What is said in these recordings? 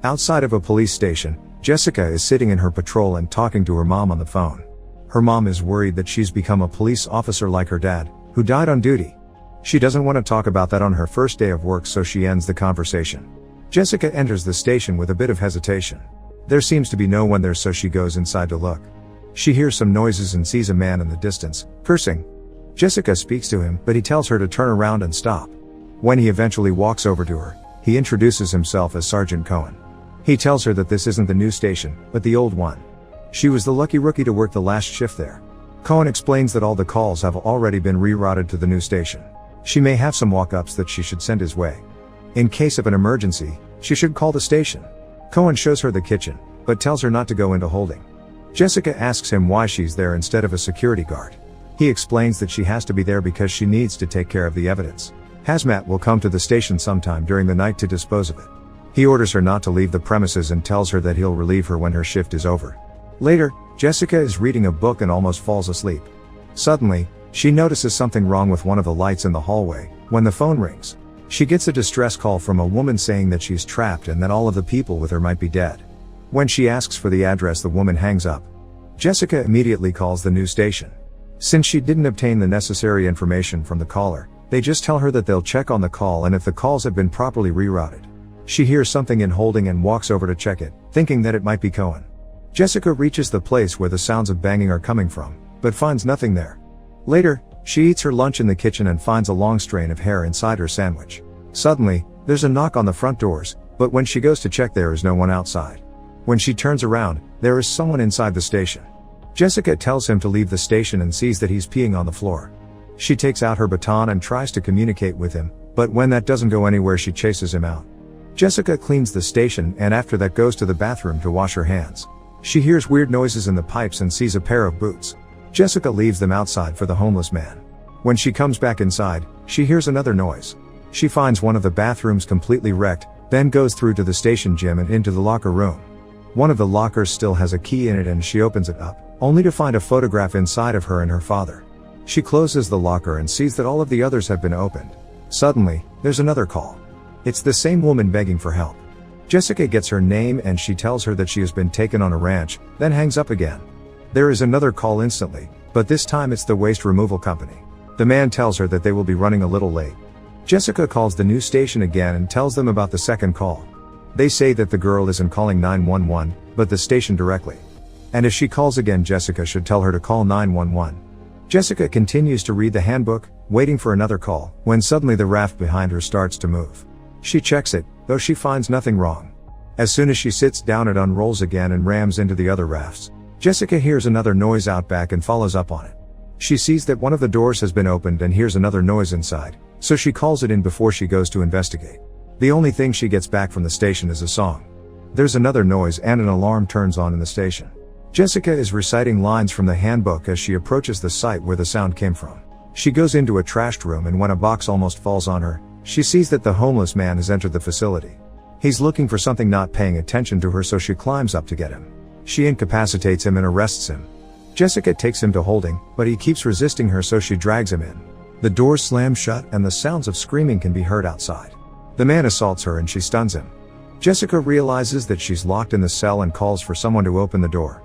Outside of a police station, Jessica is sitting in her patrol and talking to her mom on the phone. Her mom is worried that she's become a police officer like her dad, who died on duty. She doesn't want to talk about that on her first day of work, so she ends the conversation. Jessica enters the station with a bit of hesitation. There seems to be no one there, so she goes inside to look. She hears some noises and sees a man in the distance, cursing. Jessica speaks to him, but he tells her to turn around and stop. When he eventually walks over to her, he introduces himself as Sergeant Cohen. He tells her that this isn't the new station, but the old one. She was the lucky rookie to work the last shift there. Cohen explains that all the calls have already been rerouted to the new station. She may have some walk-ups that she should send his way. In case of an emergency, she should call the station. Cohen shows her the kitchen, but tells her not to go into holding. Jessica asks him why she's there instead of a security guard. He explains that she has to be there because she needs to take care of the evidence. Hazmat will come to the station sometime during the night to dispose of it. He orders her not to leave the premises and tells her that he'll relieve her when her shift is over. Later, Jessica is reading a book and almost falls asleep. Suddenly, she notices something wrong with one of the lights in the hallway. When the phone rings, she gets a distress call from a woman saying that she's trapped and that all of the people with her might be dead. When she asks for the address, the woman hangs up. Jessica immediately calls the new station. Since she didn't obtain the necessary information from the caller, they just tell her that they'll check on the call and if the calls have been properly rerouted. She hears something in holding and walks over to check it, thinking that it might be Cohen. Jessica reaches the place where the sounds of banging are coming from, but finds nothing there. Later, she eats her lunch in the kitchen and finds a long strain of hair inside her sandwich. Suddenly, there's a knock on the front doors, but when she goes to check, there is no one outside. When she turns around, there is someone inside the station. Jessica tells him to leave the station and sees that he's peeing on the floor. She takes out her baton and tries to communicate with him, but when that doesn't go anywhere, she chases him out. Jessica cleans the station and after that goes to the bathroom to wash her hands. She hears weird noises in the pipes and sees a pair of boots. Jessica leaves them outside for the homeless man. When she comes back inside, she hears another noise. She finds one of the bathrooms completely wrecked, then goes through to the station gym and into the locker room. One of the lockers still has a key in it and she opens it up, only to find a photograph inside of her and her father. She closes the locker and sees that all of the others have been opened. Suddenly, there's another call. It's the same woman begging for help. Jessica gets her name and she tells her that she has been taken on a ranch, then hangs up again. There is another call instantly, but this time it's the waste removal company. The man tells her that they will be running a little late. Jessica calls the new station again and tells them about the second call. They say that the girl isn't calling 911, but the station directly. And if she calls again, Jessica should tell her to call 911. Jessica continues to read the handbook, waiting for another call, when suddenly the raft behind her starts to move. She checks it, though she finds nothing wrong. As soon as she sits down, it unrolls again and rams into the other rafts. Jessica hears another noise out back and follows up on it. She sees that one of the doors has been opened and hears another noise inside, so she calls it in before she goes to investigate. The only thing she gets back from the station is a song. There's another noise and an alarm turns on in the station. Jessica is reciting lines from the handbook as she approaches the site where the sound came from. She goes into a trashed room and when a box almost falls on her, she sees that the homeless man has entered the facility. He's looking for something, not paying attention to her, so she climbs up to get him. She incapacitates him and arrests him. Jessica takes him to holding, but he keeps resisting her, so she drags him in. The doors slam shut and the sounds of screaming can be heard outside. The man assaults her and she stuns him. Jessica realizes that she's locked in the cell and calls for someone to open the door.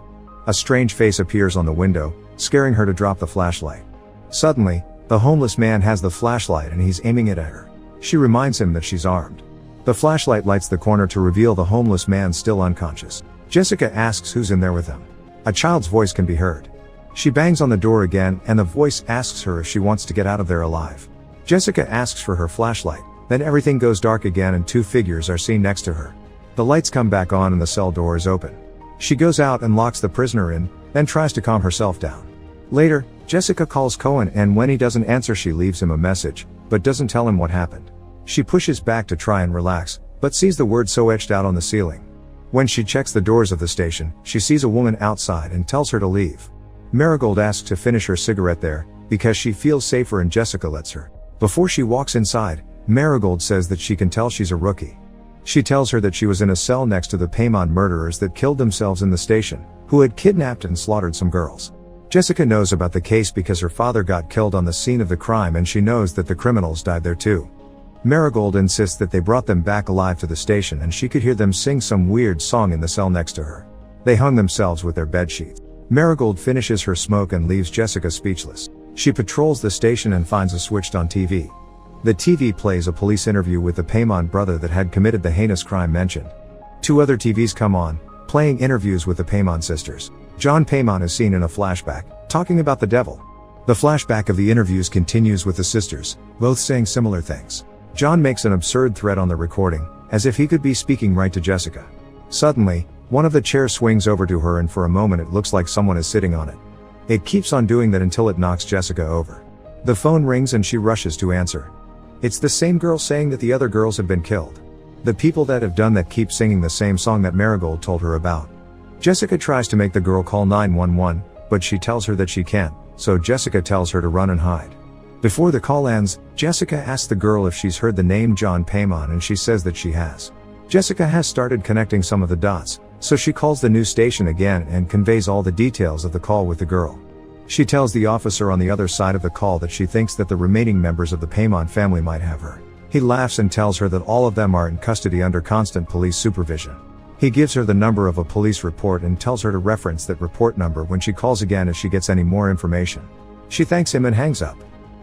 A strange face appears on the window, scaring her to drop the flashlight. Suddenly, the homeless man has the flashlight and he's aiming it at her. She reminds him that she's armed. The flashlight lights the corner to reveal the homeless man still unconscious. Jessica asks who's in there with him. A child's voice can be heard. She bangs on the door again and the voice asks her if she wants to get out of there alive. Jessica asks for her flashlight, then everything goes dark again and two figures are seen next to her. The lights come back on and the cell door is open. She goes out and locks the prisoner in, then tries to calm herself down. Later, Jessica calls Cohen and when he doesn't answer, she leaves him a message, but doesn't tell him what happened. She pushes back to try and relax, but sees the word "so" etched out on the ceiling. When she checks the doors of the station, she sees a woman outside and tells her to leave. Marigold asks to finish her cigarette there, because she feels safer and Jessica lets her. Before she walks inside, Marigold says that she can tell she's a rookie. She tells her that she was in a cell next to the Paymon murderers that killed themselves in the station, who had kidnapped and slaughtered some girls. Jessica knows about the case because her father got killed on the scene of the crime and she knows that the criminals died there too. Marigold insists that they brought them back alive to the station and she could hear them sing some weird song in the cell next to her. They hung themselves with their bedsheets. Marigold finishes her smoke and leaves Jessica speechless. She patrols the station and finds a switched on TV. The TV plays a police interview with the Paimon brother that had committed the heinous crime mentioned. 2 other TVs come on, playing interviews with the Paimon sisters. John Paimon is seen in a flashback, talking about the devil. The flashback of the interviews continues with the sisters, both saying similar things. John makes an absurd threat on the recording, as if he could be speaking right to Jessica. Suddenly, one of the chairs swings over to her and for a moment it looks like someone is sitting on it. It keeps on doing that until it knocks Jessica over. The phone rings and she rushes to answer. It's the same girl saying that the other girls have been killed. The people that have done that keep singing the same song that Marigold told her about. Jessica tries to make the girl call 911, but she tells her that she can't, so Jessica tells her to run and hide. Before the call ends, Jessica asks the girl if she's heard the name John Paimon and she says that she has. Jessica has started connecting some of the dots, so she calls the news station again and conveys all the details of the call with the girl. She tells the officer on the other side of the call that she thinks that the remaining members of the Paimon family might have her. He laughs and tells her that all of them are in custody under constant police supervision. He gives her the number of a police report and tells her to reference that report number when she calls again if she gets any more information. She thanks him and hangs up.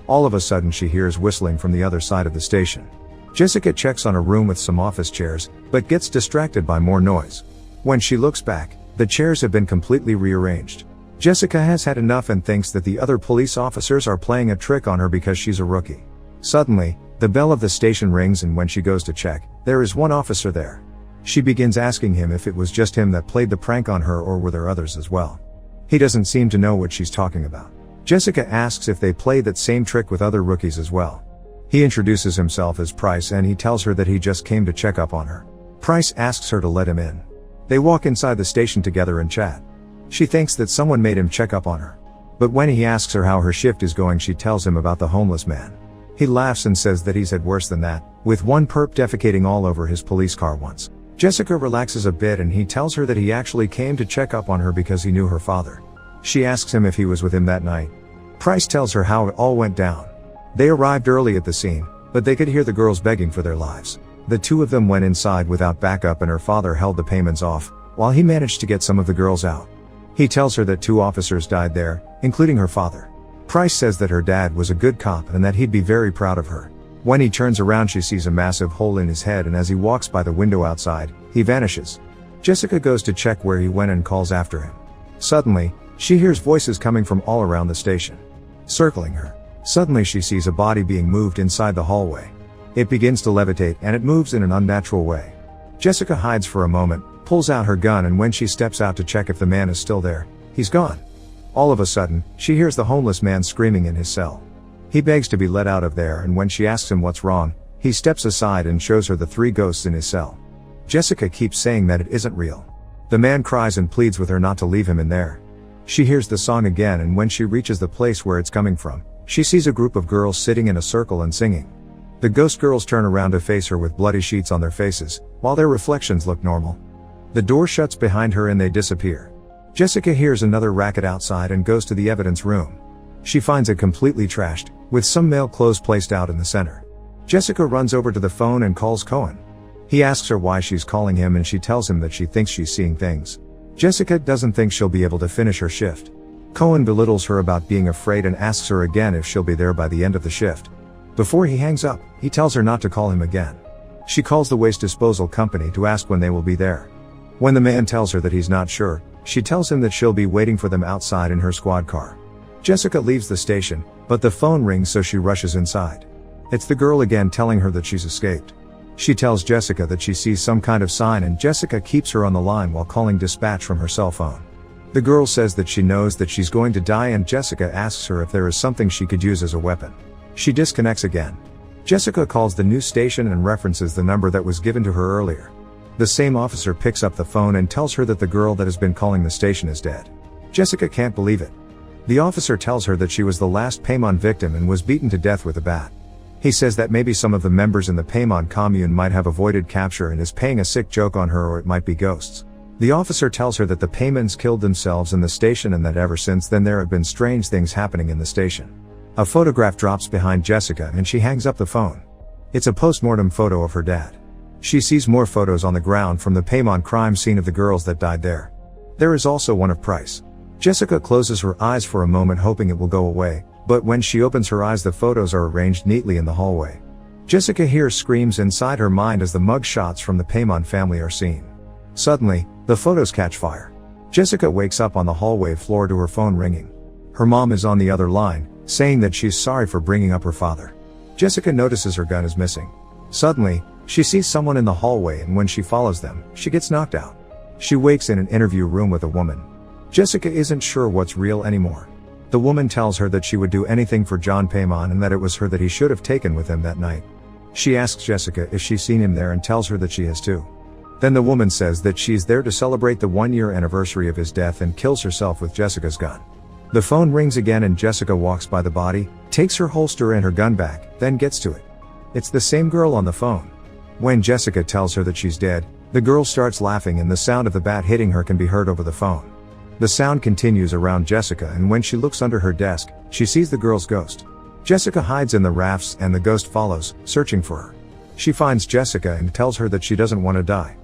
All of a sudden she hears whistling from the other side of the station. Jessica checks on a room with some office chairs, but gets distracted by more noise. When she looks back, the chairs have been completely rearranged. Jessica has had enough and thinks that the other police officers are playing a trick on her because she's a rookie. Suddenly, the bell of the station rings and when she goes to check, there is one officer there. She begins asking him if it was just him that played the prank on her or were there others as well. He doesn't seem to know what she's talking about. Jessica asks if they play that same trick with other rookies as well. He introduces himself as Price and he tells her that he just came to check up on her. Price asks her to let him in. They walk inside the station together and chat. She thinks that someone made him check up on her. But when he asks her how her shift is going, she tells him about the homeless man. He laughs and says that he's had worse than that, with one perp defecating all over his police car once. Jessica relaxes a bit and he tells her that he actually came to check up on her because he knew her father. She asks him if he was with him that night. Price tells her how it all went down. They arrived early at the scene, but they could hear the girls begging for their lives. The 2 of them went inside without backup and her father held the Paimons off, while he managed to get some of the girls out. He tells her that 2 officers died there, including her father. Price says that her dad was a good cop and that he'd be very proud of her. When he turns around she sees a massive hole in his head and as he walks by the window outside, he vanishes. Jessica goes to check where he went and calls after him. Suddenly, she hears voices coming from all around the station, circling her. Suddenly she sees a body being moved inside the hallway. It begins to levitate and it moves in an unnatural way. Jessica hides for a moment, pulls out her gun and when she steps out to check if the man is still there, he's gone. All of a sudden, she hears the homeless man screaming in his cell. He begs to be let out of there and when she asks him what's wrong, he steps aside and shows her the 3 ghosts in his cell. Jessica keeps saying that it isn't real. The man cries and pleads with her not to leave him in there. She hears the song again and when she reaches the place where it's coming from, she sees a group of girls sitting in a circle and singing. The ghost girls turn around to face her with bloody sheets on their faces, while their reflections look normal. The door shuts behind her and they disappear. Jessica hears another racket outside and goes to the evidence room. She finds it completely trashed, with some male clothes placed out in the center. Jessica runs over to the phone and calls Cohen. He asks her why she's calling him and she tells him that she thinks she's seeing things. Jessica doesn't think she'll be able to finish her shift. Cohen belittles her about being afraid and asks her again if she'll be there by the end of the shift. Before he hangs up, he tells her not to call him again. She calls the waste disposal company to ask when they will be there. When the man tells her that he's not sure, she tells him that she'll be waiting for them outside in her squad car. Jessica leaves the station, but the phone rings so she rushes inside. It's the girl again telling her that she's escaped. She tells Jessica that she sees some kind of sign and Jessica keeps her on the line while calling dispatch from her cell phone. The girl says that she knows that she's going to die and Jessica asks her if there is something she could use as a weapon. She disconnects again. Jessica calls the news station and references the number that was given to her earlier. The same officer picks up the phone and tells her that the girl that has been calling the station is dead. Jessica can't believe it. The officer tells her that she was the last Paimon victim and was beaten to death with a bat. He says that maybe some of the members in the Paimon commune might have avoided capture and is paying a sick joke on her, or it might be ghosts. The officer tells her that the Paimons killed themselves in the station and that ever since then there have been strange things happening in the station. A photograph drops behind Jessica and she hangs up the phone. It's a post-mortem photo of her dad. She sees more photos on the ground from the Paymon crime scene of the girls that died there. There is also one of Price. Jessica closes her eyes for a moment hoping it will go away, but when she opens her eyes the photos are arranged neatly in the hallway. Jessica hears screams inside her mind as the mug shots from the Paymon family are seen. Suddenly, the photos catch fire. Jessica wakes up on the hallway floor to her phone ringing. Her mom is on the other line, saying that she's sorry for bringing up her father. Jessica notices her gun is missing. Suddenly, she sees someone in the hallway and when she follows them, she gets knocked out. She wakes in an interview room with a woman. Jessica isn't sure what's real anymore. The woman tells her that she would do anything for John Paymon and that it was her that he should have taken with him that night. She asks Jessica if she's seen him there and tells her that she has too. Then the woman says that she's there to celebrate the 1-year anniversary of his death and kills herself with Jessica's gun. The phone rings again and Jessica walks by the body, takes her holster and her gun back, then gets to it. It's the same girl on the phone. When Jessica tells her that she's dead, the girl starts laughing and the sound of the bat hitting her can be heard over the phone. The sound continues around Jessica and when she looks under her desk, she sees the girl's ghost. Jessica hides in the rafts and the ghost follows, searching for her. She finds Jessica and tells her that she doesn't want to die.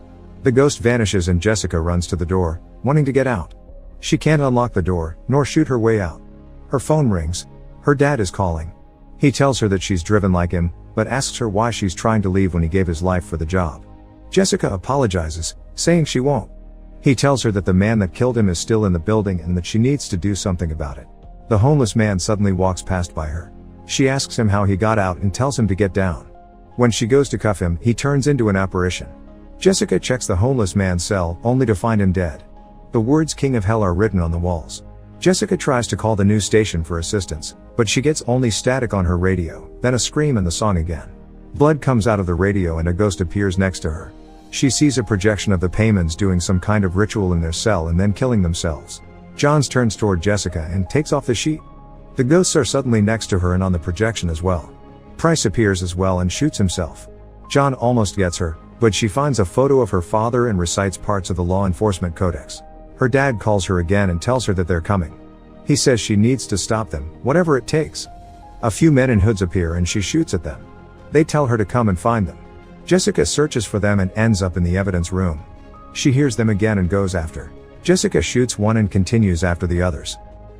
The ghost vanishes and Jessica runs to the door, wanting to get out. She can't unlock the door, nor shoot her way out. Her phone rings. Her dad is calling. He tells her that she's driven like him, but asks her why she's trying to leave when he gave his life for the job. Jessica apologizes, saying she won't. He tells her that the man that killed him is still in the building and that she needs to do something about it. The homeless man suddenly walks past by her. She asks him how he got out and tells him to get down. When she goes to cuff him, he turns into an apparition. Jessica checks the homeless man's cell, only to find him dead. The words "King of Hell" are written on the walls. Jessica tries to call the news station for assistance, but she gets only static on her radio, then a scream and the song again. Blood comes out of the radio and a ghost appears next to her. She sees a projection of the Paymons doing some kind of ritual in their cell and then killing themselves. Johns turns toward Jessica and takes off the sheet. The ghosts are suddenly next to her and on the projection as well. Price appears as well and shoots himself. John almost gets her, but she finds a photo of her father and recites parts of the law enforcement codex. Her dad calls her again and tells her that they're coming. He says she needs to stop them, whatever it takes. A few men in hoods appear and she shoots at them. They tell her to come and find them. Jessica searches for them and ends up in the evidence room. She hears them again and goes after. Jessica shoots one and continues after the others.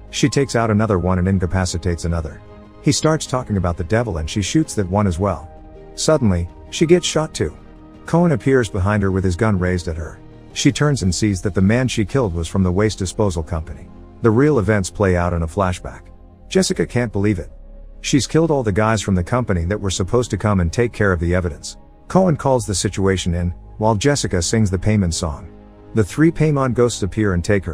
She takes out another one and incapacitates another. He starts talking about the devil and she shoots that one as well. Suddenly, she gets shot too. Cohen appears behind her with his gun raised at her. She turns and sees that the man she killed was from the waste disposal company. The real events play out in a flashback. Jessica can't believe it. She's killed all the guys from the company that were supposed to come and take care of the evidence. Cohen calls the situation in, while Jessica sings the Paymon song. The 3 Paymon ghosts appear and take her.